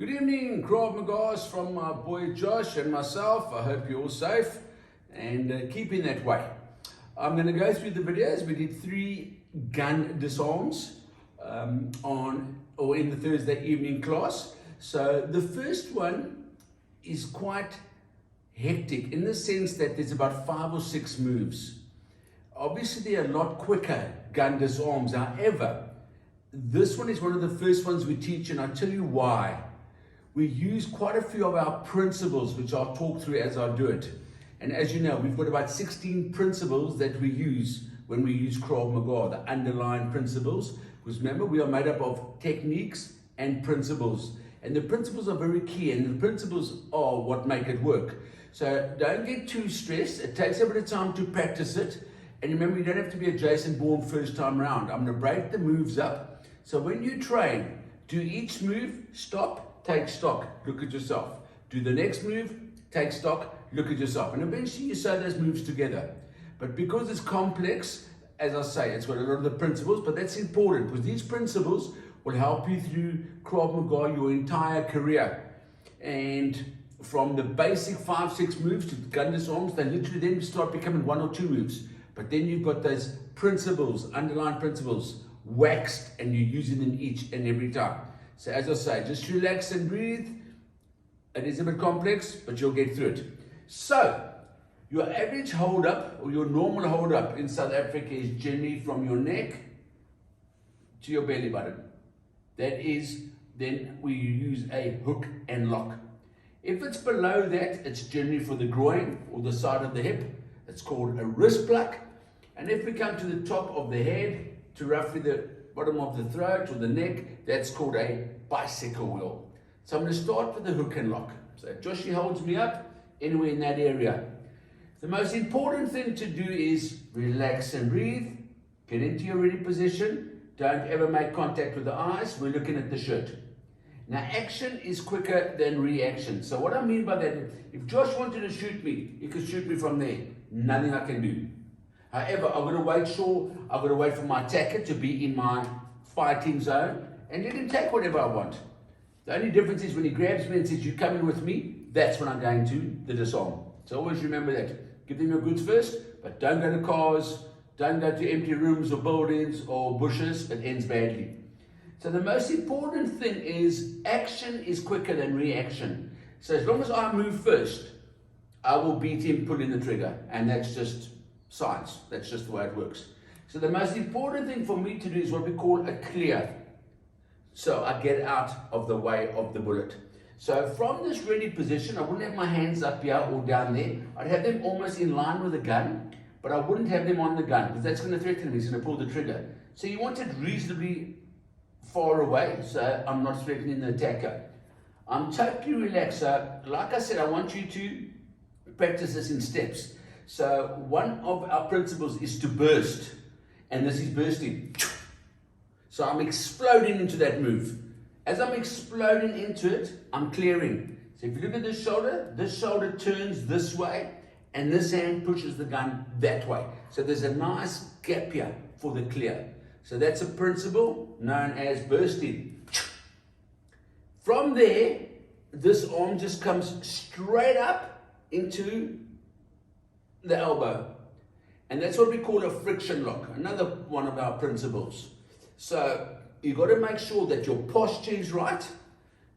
Good evening, Krav Magas from my boy Josh and myself. I hope you're all safe and keeping that way. I'm going to go through the videos. We did 3 gun disarms in the Thursday evening class. So the first one is quite hectic in the sense that there's about 5 or 6 moves. Obviously, they're a lot quicker gun disarms. However, this one is one of the first ones we teach, and I'll tell you why. We use quite a few of our principles, which I'll talk through as I do it. And as you know, we've got about 16 principles that we use when we use Krav Maga, the underlying principles. Because remember, we are made up of techniques and principles. And the principles are very key, and the principles are what make it work. So don't get too stressed. It takes a bit of time to practice it. And remember, you don't have to be a Jason Bourne first time round. I'm going to break the moves up. So when you train, do each move, stop, take stock, look at yourself. Do the next move, take stock, look at yourself. And eventually you sew those moves together. But because it's complex, as I say, it's got a lot of the principles, but that's important because these principles will help you through Krav Maga your entire career. And from the basic 5, 6 moves to gun disarms, they literally then start becoming 1 or 2 moves. But then you've got those principles, underlying principles, waxed, and you're using them each and every time. So as I say, just relax and breathe. It is a bit complex, but you'll get through it. So, your average hold up, or your normal hold up in South Africa is generally from your neck to your belly button. That is, then we use a hook and lock. If it's below that, it's generally for the groin or the side of the hip. It's called a wrist pluck. And if we come to the top of the head, to roughly the bottom of the throat or the neck, that's called a bicycle wheel. So I'm going to start with the hook and lock. So Joshy holds me up anywhere in that area. The most important thing to do is relax and breathe. Get into your ready position. Don't ever make contact with the eyes. We're looking at the shirt. Now, action is quicker than reaction. So what I mean by that, if Josh wanted to shoot me, he could shoot me from there. Nothing I can do. However, I've got to wait for my attacker to be in my fighting zone and let him take whatever I want. The only difference is when he grabs me and says, "You come in with me," that's when I'm going to the disarm. So always remember that. Give them your goods first, but don't go to cars, don't go to empty rooms or buildings or bushes. It ends badly. So the most important thing is action is quicker than reaction. So as long as I move first, I will beat him pulling the trigger, and that's just science. That's just the way it works. So the most important thing for me to do is what we call a clear. So I get out of the way of the bullet. So from this ready position, I wouldn't have my hands up here or down there. I'd have them almost in line with the gun, but I wouldn't have them on the gun because that's going to threaten me. It's going to pull the trigger. So you want it reasonably far away, so I'm not threatening the attacker. I'm totally relaxed. So like I said, I want you to practice this in steps. So one of our principles is to burst, and this is bursting. So I'm exploding into that move. As I'm exploding into it, I'm clearing. So if you look at this shoulder turns this way, and this hand pushes the gun that way. So there's a nice gap here for the clear. So that's a principle known as bursting. From there, this arm just comes straight up into the elbow, and that's what we call a friction lock, another one of our principles. So you got to make sure that your posture is right,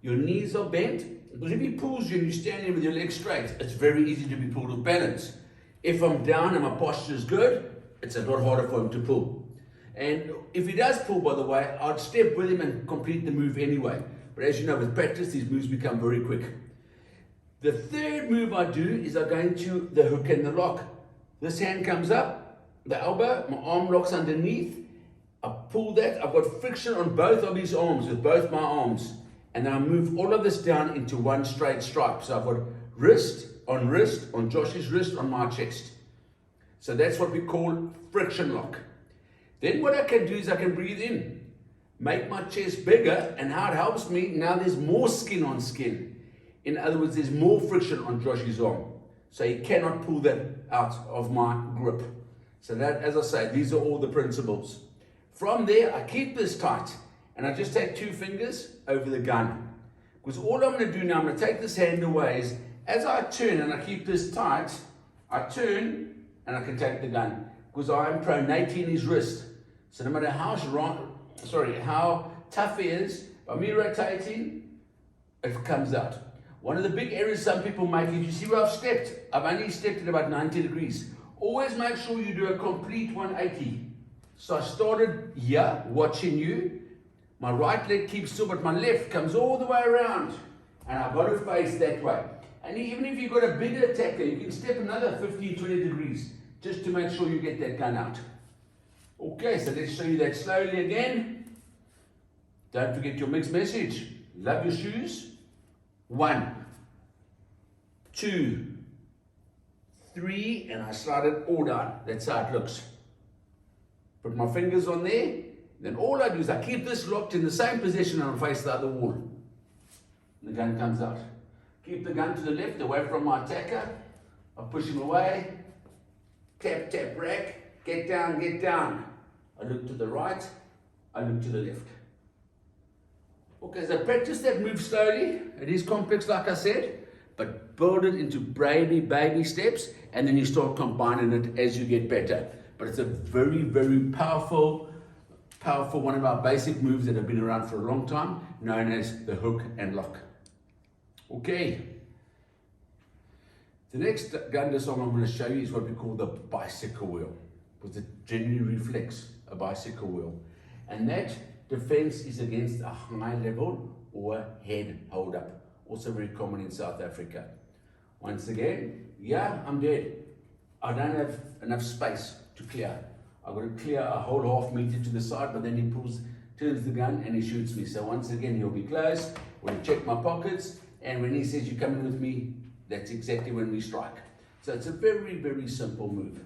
your knees are bent, because if he pulls you and you're standing with your legs straight, it's very easy to be pulled off balance. If I'm down and my posture is good, it's a lot harder for him to pull. And if he does pull, by the way, I'd step with him and complete the move anyway. But as you know, with practice, these moves become very quick. The third move I do is I go into the hook and the lock. This hand comes up, the elbow, my arm locks underneath. I pull that. I've got friction on both of his arms with both my arms. And then I move all of this down into one straight stripe. So I've got wrist, on Josh's wrist, on my chest. So that's what we call friction lock. Then what I can do is I can breathe in, make my chest bigger, and how it helps me, now there's more skin on skin. In other words, there's more friction on Josh's arm. So he cannot pull that out of my grip. So that, as I say, these are all the principles. From there, I keep this tight, and I just take 2 fingers over the gun. Because all I'm going to do now, I'm going to take this hand away, is as I turn and I keep this tight, I turn and I can take the gun. Because I am pronating his wrist. So no matter how tough he is, by me rotating, it comes out. One of the big errors some people make is, you see where I've stepped? I've only stepped at about 90 degrees. Always make sure you do a complete 180. So I started here, watching you. My right leg keeps still, but my left comes all the way around. And I've got to face that way. And even if you've got a bigger attacker, you can step another 15, 20 degrees, just to make sure you get that gun out. Okay, so let's show you that slowly again. Don't forget your mixed message. Love your shoes. 1, 2, 3, and I slide it all down. That's how it looks. Put my fingers on there. Then all I do is I keep this locked in the same position and I face the other wall. And the gun comes out. Keep the gun to the left, away from my attacker. I push him away. Tap, tap, rack. Get down, get down. I look to the right. I look to the left. Okay, so practice that move slowly. It is complex, like I said, but build it into baby steps, and then you start combining it as you get better. But it's a very, very powerful, one of our basic moves that have been around for a long time, known as the hook and lock. Okay. The next gun song I'm going to show you is what we call the bicycle wheel, because it genuinely reflects a bicycle wheel. And that defense is against a high level or head hold up. Also very common in South Africa. Once again, yeah, I'm dead. I don't have enough space to clear. I've got to clear a whole half meter to the side, but then he turns the gun and he shoots me. So once again, he'll be close. We'll check my pockets. And when he says, "You're coming with me," that's exactly when we strike. So it's a very, very simple move.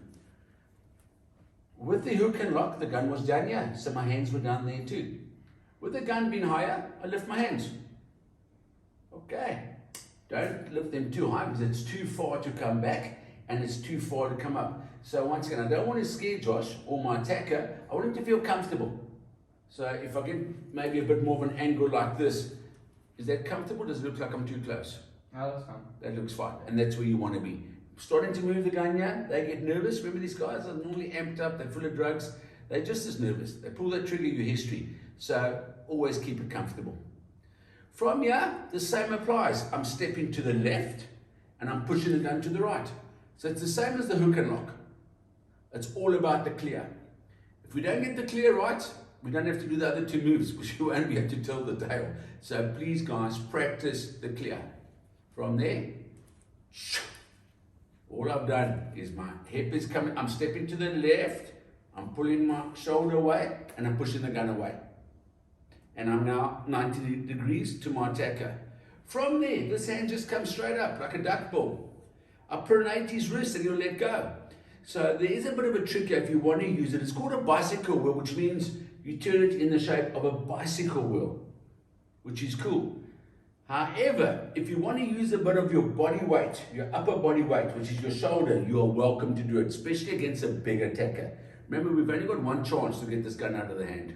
With the hook and lock, the gun was down here, so my hands were down there too. With the gun being higher, I lift my hands. Okay. Don't lift them too high because it's too far to come back and it's too far to come up. So once again, I don't want to scare Josh or my attacker. I want him to feel comfortable. So if I get maybe a bit more of an angle like this, is that comfortable? Does it look like I'm too close? No, that's fine. That looks fine. And that's where you want to be. Starting to move the gun here, they get nervous. Remember, these guys are normally amped up, they're full of drugs. They're just as nervous. They pull that trigger, your history. So always keep it comfortable. From here, the same applies. I'm stepping to the left and I'm pushing the gun to the right. So it's the same as the hook and lock. It's all about the clear. If we don't get the clear right, we don't have to do the other two moves, which you won't be able to tell the tale. So please, guys, practice the clear. From there, all I've done is my hip is coming, I'm stepping to the left, I'm pulling my shoulder away, and I'm pushing the gun away. And I'm now 90 degrees to my attacker. From there, this hand just comes straight up, like a duck ball. I pronate his wrist and he'll let go. So there is a bit of a trick here if you want to use it. It's called a bicycle wheel, which means you turn it in the shape of a bicycle wheel, which is cool. However, if you want to use a bit of your body weight, your upper body weight, which is your shoulder, you are welcome to do it, especially against a big attacker. Remember, we've only got one chance to get this gun out of the hand.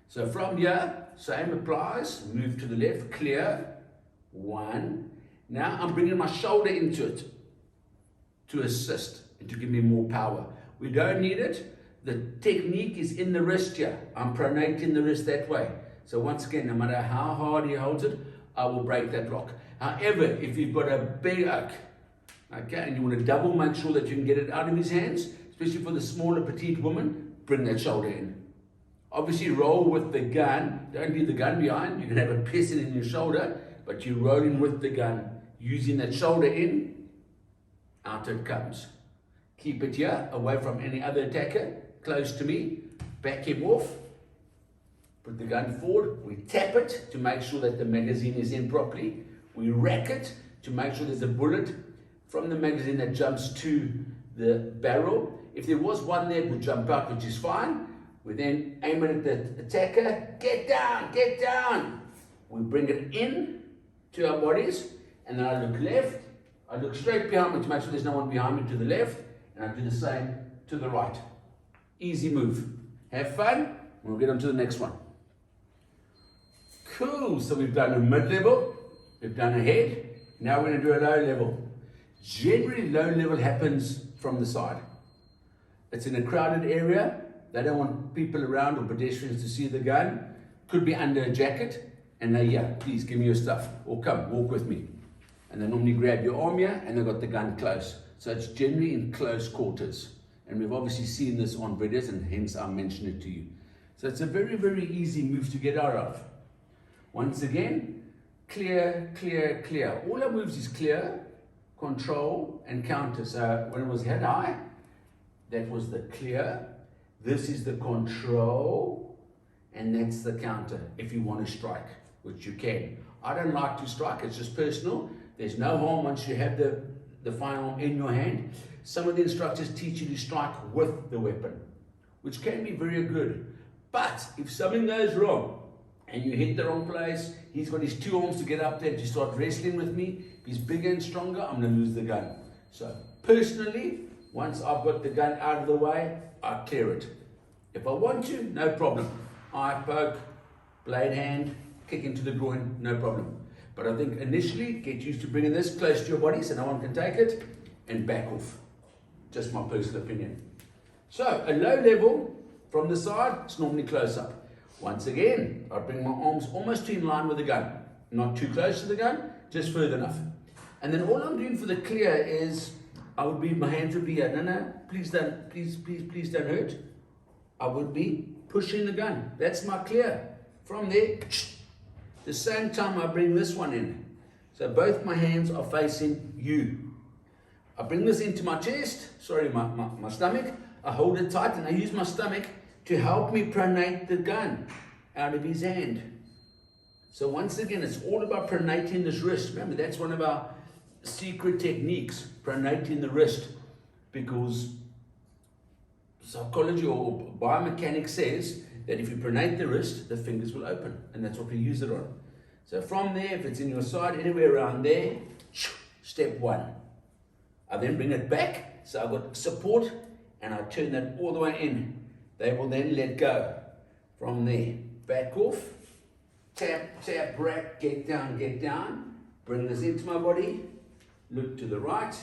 So from here, same applies, move to the left, clear, 1. Now I'm bringing my shoulder into it to assist and to give me more power. We don't need it. The technique is in the wrist here. I'm pronating the wrist that way. So once again, no matter how hard he holds it, I will break that lock. However, if you've got a big hook, okay, and you want to double make sure that you can get it out of his hands, especially for the smaller petite woman, bring that shoulder in. Obviously roll with the gun, don't leave the gun behind, you can have a piercing in your shoulder, but you're rolling with the gun, using that shoulder in, out it comes. Keep it here, away from any other attacker, close to me, back him off, put the gun forward, we tap it to make sure that the magazine is in properly, we rack it to make sure there's a bullet from the magazine that jumps to the barrel. If there was one there, it would jump out, which is fine. We then aim it at the attacker, get down, get down. We bring it in to our bodies, and then I look left, I look straight behind me to make sure there's no one behind me to the left, and I do the same to the right. Easy move. Have fun, we'll get on to the next one. Cool, so we've done a mid-level, We've done a head. Now we're going to do a low level. Generally, low level happens from the side. It's in a crowded area. They don't want people around or pedestrians to see the gun. Could be under a jacket. And they, yeah, please give me your stuff. Or come, walk with me. And they normally grab your arm here and they've got the gun close. So it's generally in close quarters. And we've obviously seen this on videos and hence I mentioned it to you. So it's a very, very easy move to get out of. Once again, clear, clear, clear. All our moves is clear, control, and counter. So when it was head high, that was the clear. This is the control, and that's the counter if you want to strike, which you can. I don't like to strike, it's just personal. There's no harm once you have the firearm in your hand. Some of the instructors teach you to strike with the weapon, which can be very good. But if something goes wrong and you hit the wrong place, he's got his two arms to get up there to start wrestling with me. If he's bigger and stronger, I'm going to lose the gun. So personally, once I've got the gun out of the way, I clear it. If I want to, no problem. Eye poke, blade hand, kick into the groin, no problem. But I think initially, get used to bringing this close to your body so no one can take it, and back off. Just my personal opinion. So, a low level from the side, it's normally close up. Once again, I bring my arms almost in line with the gun. Not too close to the gun, just further enough. And then all I'm doing for the clear is, my hands would be here. No, please don't hurt. I would be pushing the gun. That's my clear. From there, the same time I bring this one in. So both my hands are facing you. I bring this into my chest, my stomach. I hold it tight and I use my stomach to help me pronate the gun out of his hand. So once again, it's all about pronating this wrist. Remember, that's one of our secret techniques, pronating the wrist, because psychology or biomechanics says that if you pronate the wrist, the fingers will open, and that's what we use it on. So from there, if it's in your side, anywhere around there, step one. I then bring it back, so I've got support, and I turn that all the way in. They will then let go. From there, back off, tap, tap, rack, get down, bring this into my body, look to the right,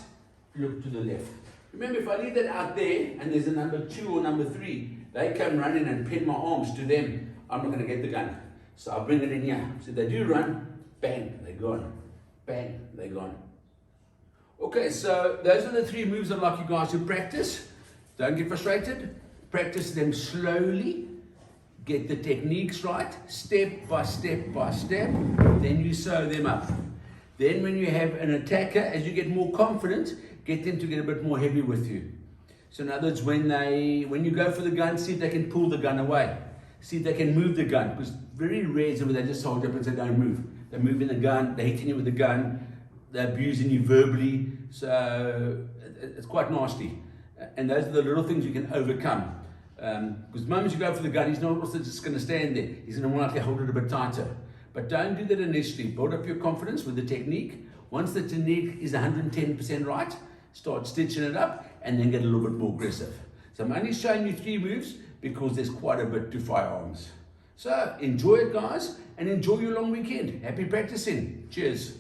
look to the left. Remember, if I leave that out there, and there's a number 2 or number 3, they come running and pin my arms to them, I'm not going to get the gun. So I'll bring it in here. So they do run, bang, they're gone. Bang, they're gone. Okay, so those are the 3 moves I'd like you guys to practice. Don't get frustrated. Practice them slowly. Get the techniques right, step by step by step. Then you sew them up. Then when you have an attacker, as you get more confident, get them to get a bit more heavy with you. So in other words, when you go for the gun, see if they can pull the gun away. See if they can move the gun. Because very rare is where they just hold up and say, don't move. They're moving the gun, they're hitting you with the gun, they're abusing you verbally. So it's quite nasty. And those are the little things you can overcome. Because the moment you go for the gun, he's not also just going to stand there. He's going to more likely hold it a bit tighter. But don't do that initially. Build up your confidence with the technique. Once the technique is 110% right, start stitching it up and then get a little bit more aggressive. So I'm only showing you 3 moves because there's quite a bit to firearms. So enjoy it, guys, and enjoy your long weekend. Happy practicing. Cheers.